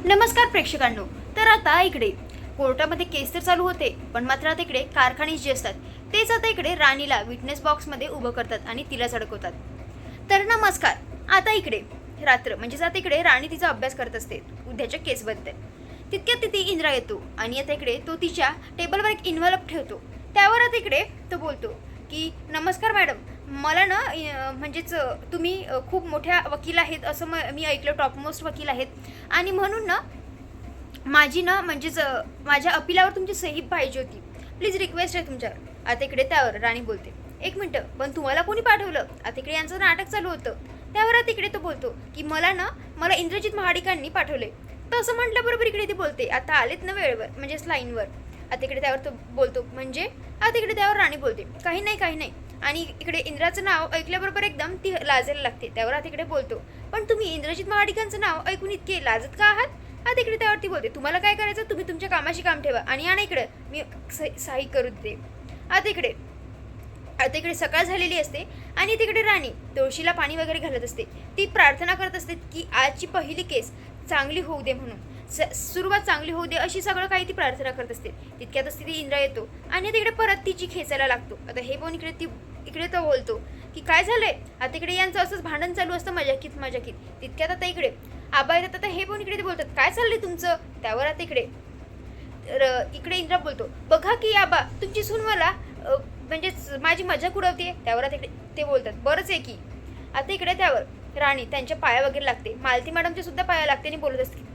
नमस्कार प्रेक्षकांनो. तर आता इकडे कोर्टामध्ये केस तर चालू होते, पण मात्र आता इकडे कारखाने जे असतात तेच आता इकडे राणीला विटनेस बॉक्समध्ये उभं करतात आणि तिलाच अडकवतात. तर नमस्कार. आता इकडे रात्र म्हणजे आता इकडे राणी तिचा अभ्यास करत असते उद्याच्या केसबद्दल. तितक्यात तिथे इंद्रा येतो आणि आता इकडे तो तिच्या टेबलवर एक इन्व्हलप ठेवतो. त्यावर आता इकडे तो बोलतो की नमस्कार मॅडम, मला ना म्हणजेच तुम्ही खूप मोठ्या वकील आहेत असं मी ऐकलं, टॉपमोस्ट वकील आहेत, आणि म्हणून ना माझी ना म्हणजेच माझ्या अपिलावर तुमची सही पाहिजे होती. प्लीज रिक्वेस्ट आहे तुमच्यावर. आता इकडे त्यावर राणी बोलते, एक मिनटं, पण तुम्हाला कोणी पाठवलं? आता इकडे यांचं नाटक चालू होतं. त्यावर आता इकडे तो बोलतो की मला इंद्रजित महाडिकांनी पाठवले. तर असं म्हटल्याबरोबर इकडे ती बोलते, आता आलेत ना वेळेवर म्हणजेच लाईनवर. आता इकडे त्यावर तो बोलतो म्हणजे आता इकडे त्यावर राणी बोलते, काही नाही. आणि इकडे इंद्राचं नाव ऐकल्याबरोबर एकदम ती लाजायला लागते. त्यावर आता इकडे बोलतो, पण तुम्ही इंद्रजित महाडिकांचं नाव ऐकून इतके लाजत का आहात? आता इकडे त्यावरती बोलते, तुम्हाला काय करायचं तुम्ही तुमच्या कामाशी काम ठेवा आणि आणि इकडे मी सही करू दे. आता इकडे सकाळ झालेली असते आणि तिकडे राणी तुळशीला पाणी वगैरे घालत असते. ती प्रार्थना करत असते की आजची पहिली केस चांगली होऊ दे, म्हणून सुरुवात चांगली होऊ दे, अशी सगळं काही ती प्रार्थना करत असते. तितक्यातच तिथे इंद्रा येतो आणि तिकडे परत तिची खेचायला लागतो. आता हे पण इकडे तो बोलतो की काय झालंय? आता इकडे यांचं असंच भांडण चालू असतं मजाकीत. तितक्यात आता इकडे आबा येतात. आता हे पण इकडे ते बोलतात, काय चाललंय तुमचं? त्यावर आता इकडे इंद्रा बोलतो, बघा की आबा, तुमची सून मला म्हणजेच माझी मजाक उडवते. त्यावर आता इकडे ते बोलतात, बरंच आहे की. आता इकडे त्यावर राणी त्यांच्या पाया वगैरे लागते, मालती मॅडमच्या सुद्धा पाया लागते आणि बोलत असते,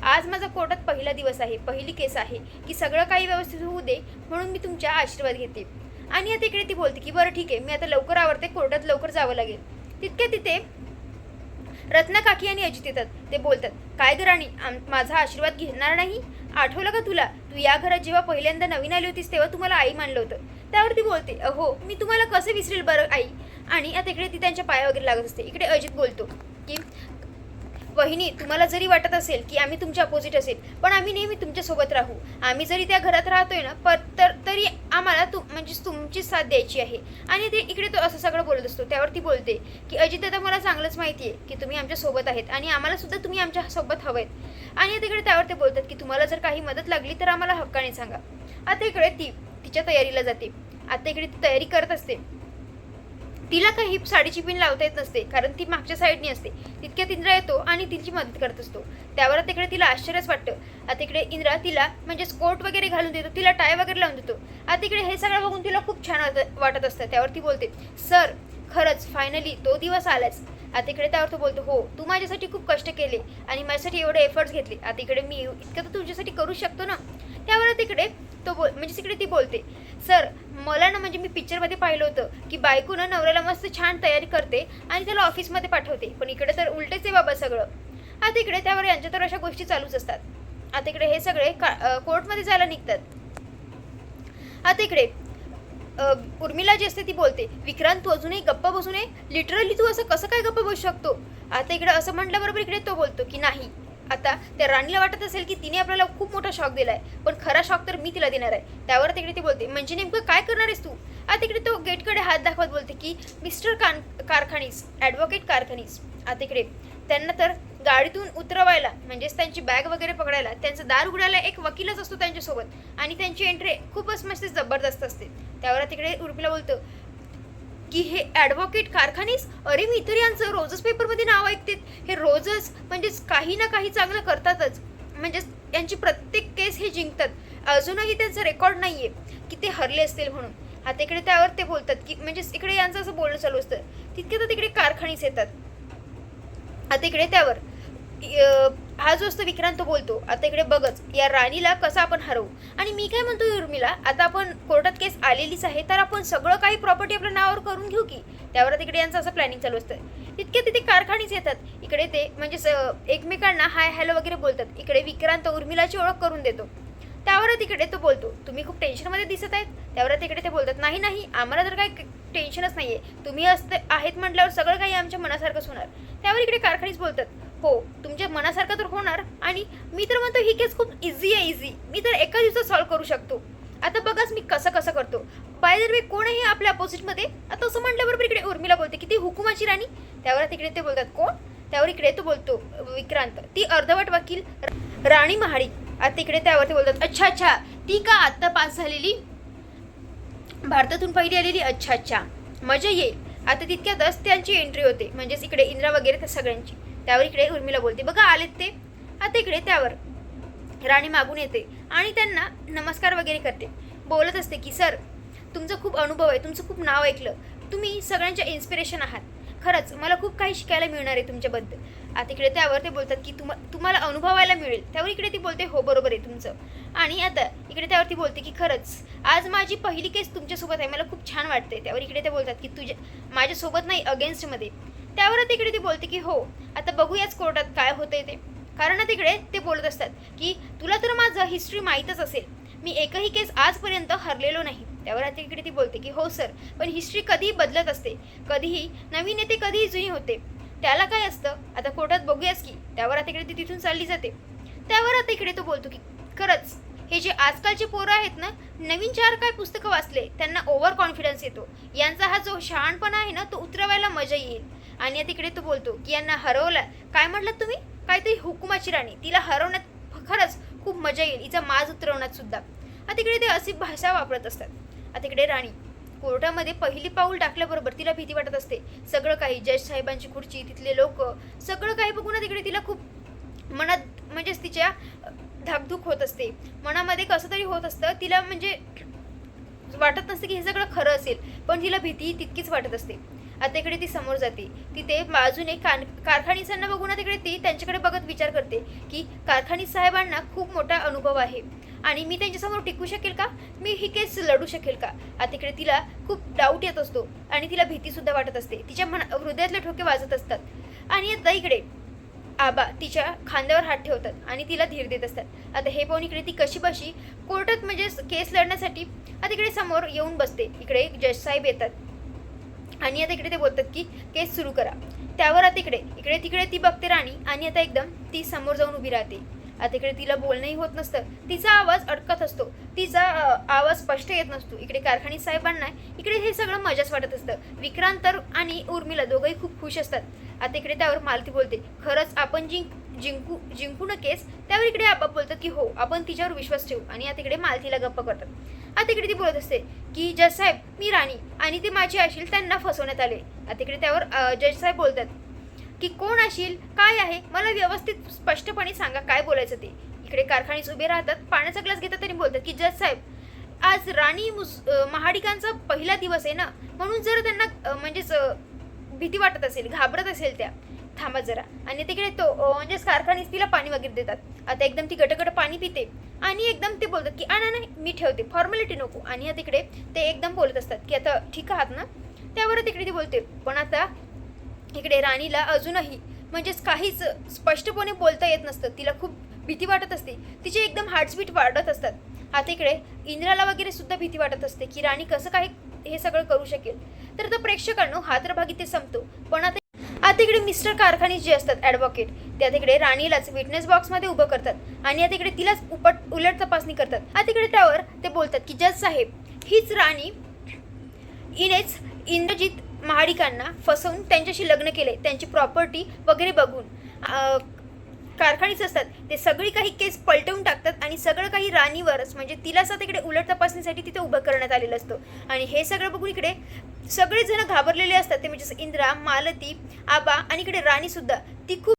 आज माझा कोर्टात पहिला दिवस आहे, पहिली केस आहे की सगळं काही व्यवस्थित होऊ दे, म्हणून मी तुमच्या आशीर्वाद घेते. आणि आता इकडे ती बोलते की बरं ठीक आहे, मी आता लवकर आवरते, कोर्टात लवकर जावं लागेल. तिथे रत्ना काकी आणि अजित येतात. ते बोलतात, काय ग राणी, माझा आशीर्वाद घेणार नाही? आठवलं का तुला, तू या घरात जेव्हा पहिल्यांदा नवीन आली होतीस तेव्हा तुम्हाला आई मानलं होतं? त्यावर ती बोलते, अहो मी तुम्हाला कसं विसरेल बरं आई. आणि आता इकडे ती त्यांच्या पाया वगैरे लागत असते. इकडे अजित बोलतो की वहिनी, तुम्हाला जरी वाटत असेल की आम्ही तुमच्या अपोजिट असेल, पण आम्ही नेहमी तुमच्यासोबत राहू. आम्ही जरी त्या घरात राहतोय ना तरी आम्हाला तुमची साथ द्यायची आहे. आणि ते इकडे तो असं सगळं बोलत असतो. त्यावरती बोलते की अजित दादा, मला चांगलंच माहिती आहे की तुम्ही आमच्या सोबत आहेत आणि आम्हाला सुद्धा तुम्ही आमच्या सोबत हवेत. आणि तिकडे त्यावर ते बोलतात की तुम्हाला जर काही मदत लागली तर आम्हाला हक्काने सांगा. आता इकडे ती तिच्या तयारीला जाते. आता इकडे ती तयारी करत असते. तिला काही साडीची पिन लावता येत नसते कारण ती मागच्या साईडनी असते. तितक्यात इंद्रा येतो आणि तिची मदत करत असतो. त्यावर तिकडे तिला आश्चर्यच वाटतं. आता इकडे इंद्रा तिला म्हणजेच कोट वगैरे घालून देतो, तिला टाय वगैरे लावून देतो. आता इकडे हे सगळं बघून तिला खूप छान वाटत असतं. त्यावर ती बोलते, सर खरंच फायनली तो दिवस आलाच. आता इकडे त्यावर तो बोलतो, हो तू माझ्यासाठी खूप कष्ट केले आणि माझ्यासाठी एवढे एफर्ट्स घेतले. आता इकडे मी इतकं तर तुझ्यासाठी करू शकतो ना. त्यावर तिकडे तिकडे ती बोलते, सर मला ना म्हणजे मी पिक्चरमध्ये पाहिलं होतं की बायको ना नवऱ्याला मस्त छान तयारी करते आणि त्याला ऑफिसमध्ये पाठवते, पण इकडे तर उलटेच आहे बाबा सगळं. आता इकडे त्यावर यांच्या तर अशा गोष्टी चालूच असतात. आता इकडे हे सगळे कोर्टमध्ये जायला निघतात. आता इकडे उर्मिला जी असते ती बोलते, विक्रांत तू अजूनही गप्प बसू नये, लिटरली तू असं कसं काय गप्प बसू शकतो? आता इकडे असं म्हटल्याबरोबर इकडे तो बोलतो की नाही, आता त्या राणीला वाटत असेल की तिने आपल्याला खूप मोठा शॉक दिलाय, पण खरा शॉक तर मी तिला देणार आहे. त्यावर तिकडे ती बोलते, म्हणजे नेमकं काय करणार आहेस तू? आता तिकडे तो गेटकडे हात दाखवत बोलते की मिस्टर कारखानीस, ॲडव्होकेट कारखानीस. आता इकडे त्यांना तर गाडीतून उतरवायला म्हणजेच त्यांची बॅग वगैरे पकडायला, त्यांचं दार उघडायला एक वकीलच असतो त्यांच्यासोबत आणि त्यांची एंट्री खूपच मस्त जबरदस्त असते. त्यावर तिकडे उर्मिला बोलतो की हे ॲडव्होकेट कारखानीस, अरे मी तर यांचं रोजच पेपरमध्ये नाव ऐकते, हे रोजच म्हणजेच काही ना काही चांगलं करतातच, म्हणजेच यांची प्रत्येक केस हे जिंकतात, अजूनही त्यांचं रेकॉर्ड नाही आहे की ते हरले असतील म्हणून. आता इकडे त्यावर ते बोलतात की म्हणजेच इकडे यांचं असं बोलणं चालू असतं. तितके तर तिकडे कारखानीस येतात. आता इकडे त्यावर हा जो असतो विक्रांत तो बोलतो, आता इकडे बघच या राणीला कसं आपण हरवू. आणि मी काय म्हणतो उर्मिला, आता आपण कोर्टात केस आलेलीच आहे तर आपण सगळं काही प्रॉपर्टी आपल्या नावावर करून घेऊ की. त्यावर तिकडे यांचं असं प्लॅनिंग चालू असतं. तितके तिथे कारखानीच येतात. इकडे ते म्हणजेच एकमेकांना हाय हॅलो वगैरे बोलतात. इकडे विक्रांत उर्मिलाची ओळख करून देतो. त्यावर तिकडे तो बोलतो, तुम्ही खूप टेन्शनमध्ये दिसत आहेत. त्यावर तिकडे ते बोलतात, नाही आम्हाला तर काही टेन्शनच नाही आहे, तुम्ही आहेत म्हटल्यावर सगळं काही आमच्या मनासारखंच होणार. त्यावर इकडे कारखानीच बोलतात, हो तुमच्या मनासारखं तर होणार, आणि मी तर म्हणतो ही केस खूप इझी आहे, मी तर एका दिवसात सॉल्व्ह करू शकतो. आता बघाच मी कसं करतो. बाय द वे कोण आहे आपल्या अपोजिटमध्ये? आता असं म्हटल्याबरोबर इकडे उर्मिला बोलते की ती हुकुमाची राणी. त्यावर तिकडे ते बोलतात, कोण? त्यावर इकडे तो बोलतो विक्रांत, ती अर्धवट वकील राणी महाडिक आता इकडे त्यावरती बोलतात, अच्छा अच्छा ती का आत्ता पास झालेली, भारतातून पहिली आलेली, अच्छा अच्छा मजा येईल. आता तितक्यातच त्यांची एंट्री होते, म्हणजेच इकडे इंद्रा वगैरे त्या सगळ्यांची. त्यावर इकडे उर्मिला बोलते, बघा आलेत ते. आता इकडे त्यावर राणी मागून येते आणि त्यांना नमस्कार वगैरे करते, बोलत असते की सर तुमचा खूप अनुभव आहे, तुमचं खूप नाव ऐकलं, तुम्ही सगळ्यांच्या इन्स्पिरेशन आहात, खरंच मला खूप काही शिकायला मिळणार आहे तुमच्याबद्दल. आता इकडे त्यावर ते बोलतात की तुम्हाला अनुभवायला मिळेल. त्यावर इकडे ती बोलते, हो बरोबर आहे तुमचं. आणि आता इकडे त्यावर ती बोलते की खरंच आज माझी पहिली केस तुमच्यासोबत आहे, मला खूप छान वाटते. त्यावर इकडे ते बोलतात की माझ्यासोबत नाही, अगेन्स्टमध्ये. त्यावर तिकडे ती बोलते की हो आता बघूयाच कोर्टात काय होतंय ते. कारण तिकडे ते बोलत असतात की तुला तर माझं हिस्ट्री माहीतच असेल, मी एकही केस आजपर्यंत हरलेलो नाही. त्यावर आता इकडे ती बोलते की हो सर, पण हिस्ट्री कधीही बदलत असते, कधीही नवीन येते, कधीही जुनी होते, त्याला काय असतं, आता कोर्टात बघूयाच की. त्यावर आता इकडे ती तिथून चालली जाते. त्यावर आता इकडे तो बोलतो की खरंच हे जे आजकालचे पोरं आहेत ना, नवीन 4 काय पुस्तकं वाचले त्यांना ओव्हर कॉन्फिडन्स येतो, यांचा हा जो शहाणपणा आहे ना तो उतरवायला मजा येईल. आणि तिकडे तो बोलतो की यांना हरवला, काय म्हटलं तुम्ही, काहीतरी हुकुमाची राणी, तिला हरवण्यात खरंच खूप मजा येईल, हिचा माज उतरवण्यात सुद्धा. आता तिकडे ते अशी भाषा वापरत असतात. आता तिकडे राणी कोर्टामध्ये पहिली पाऊल टाकल्याबरोबर तिला भीती वाटत असते. सगळं काही, जज साहेबांची खुर्ची, तिथले लोक, सगळं काही बघून तिकडे तिला खूप मनात म्हणजेच तिच्या धाकधूक होत असते, मनामध्ये कसं तरी होत असतं तिला, म्हणजे वाटत नसते की हे सगळं खरं असेल, पण तिला भीती तितकीच वाटत असते. आता इकडे ती समोर जाते, तिथे बाजूने कारखानीसांना बघून तिकडे ती त्यांच्याकडे बघत विचार करते की कारखानी साहेबांना खूप मोठा अनुभव आहे आणि मी त्यांच्यासमोर टिकू शकेल का, मी ही केस लढू शकेल का. आता इकडे तिला खूप डाऊट येत असतो आणि तिला भीतीसुद्धा वाटत असते, तिच्या हृदयातले ठोके वाजत असतात. आणि आता इकडे आबा तिच्या खांद्यावर हात ठेवतात आणि तिला धीर देत असतात. आता हे पाहून इकडे ती कशी बशी कोर्टात म्हणजे केस लढण्यासाठी आता इकडे समोर येऊन बसते. इकडे जज साहेब येतात आणि आता इकडे ते बोलतात की केस सुरू करा. त्यावर आता इकडे तिकडे ती बघते राणी आणि आता एकदम ती समोर जाऊन उभी राहते. आता इकडे तिला बोलणंही होत नसतं, तिचा आवाज अडकत असतो, तिचा आवाज स्पष्ट येत नसतो. इकडे कारखानी साहेबांना इकडे हे सगळं मजाच वाटत असतं. विक्रांत तर आणि उर्मिला दोघंही खूप खुश असतात. आता इकडे त्यावर मालती बोलते, खरंच आपण जिंकू न केस. त्यावर इकडे आबा बोलतात की हो आपण तिच्यावर विश्वास ठेवू. आणि आता इकडे मालतीला गप्प करतात. आता इकडे ती बोलत असते की जज साहेब मी राणी आणि ते माझी असेल त्यांना फसवण्यात आले. आता इकडे त्यावर जज साहेब बोलतात की कोण असेल, काय आहे, मला व्यवस्थित स्पष्टपणे सांगा काय बोलायचं ते. इकडे कारखानीस उभे राहतात, पाण्याचा ग्लास घेतात आणि बोलतात की जज साहेब आज राणी महाडिकांचा पहिला दिवस आहे ना, म्हणून जर त्यांना म्हणजेच भीती वाटत असेल, घाबरत असेल त्या, थांबा जरा. आणि तिकडे तो म्हणजेच कारखानीस तिला पाणी वगैरे देतात. आता एकदम ती गटगट पाणी पिते आणि एकदम ते बोलतात की नाही मी ठेवते, फॉर्मॅलिटी नको. आणि तिकडे ते एकदम बोलत असतात की आता ठीक आहात ना. त्यावर तिकडे ती बोलते, पण आता इकडे राणीला अजूनही म्हणजेच काहीच स्पष्टपणे बोलता येत नसतं, तिला खूप भीती वाटत असते, तिचे एकदम हार्टबीट वाढत असतात. आता इकडे इंद्राला वगैरे सुद्धा भीती वाटत असते की राणी कसं काही हे सगळं करू शकेल. तर आता प्रेक्षकांनो हा तर भाग इथे संपतो. पण आता इकडे मिस्टर कारखानी जे असतात ॲडव्होकेट, त्या तिकडे राणीलाच विटनेस बॉक्समध्ये उभं करतात आणि आता इकडे तिलाच उलट तपासणी करतात. आता इकडे त्यावर ते बोलतात की जज साहेब हीच राणी, हिनेच इंद्रजित महाडिकांना फसवून त्यांच्याशी लग्न केले, त्यांची प्रॉपर्टी वगैरे बघून कारखानीच असतात ते सगळी काही केस पलटवून टाकतात आणि सगळं काही राणीवरच म्हणजे तिला असं तिकडे उलट तपासणीसाठी तिथे उभं करण्यात आलेलं असतं. आणि हे सगळं बघून इकडे सगळेजण घाबरलेले असतात, ते म्हणजे इंद्रा, मालती, आबा आणि इकडे राणीसुद्धा ती खूप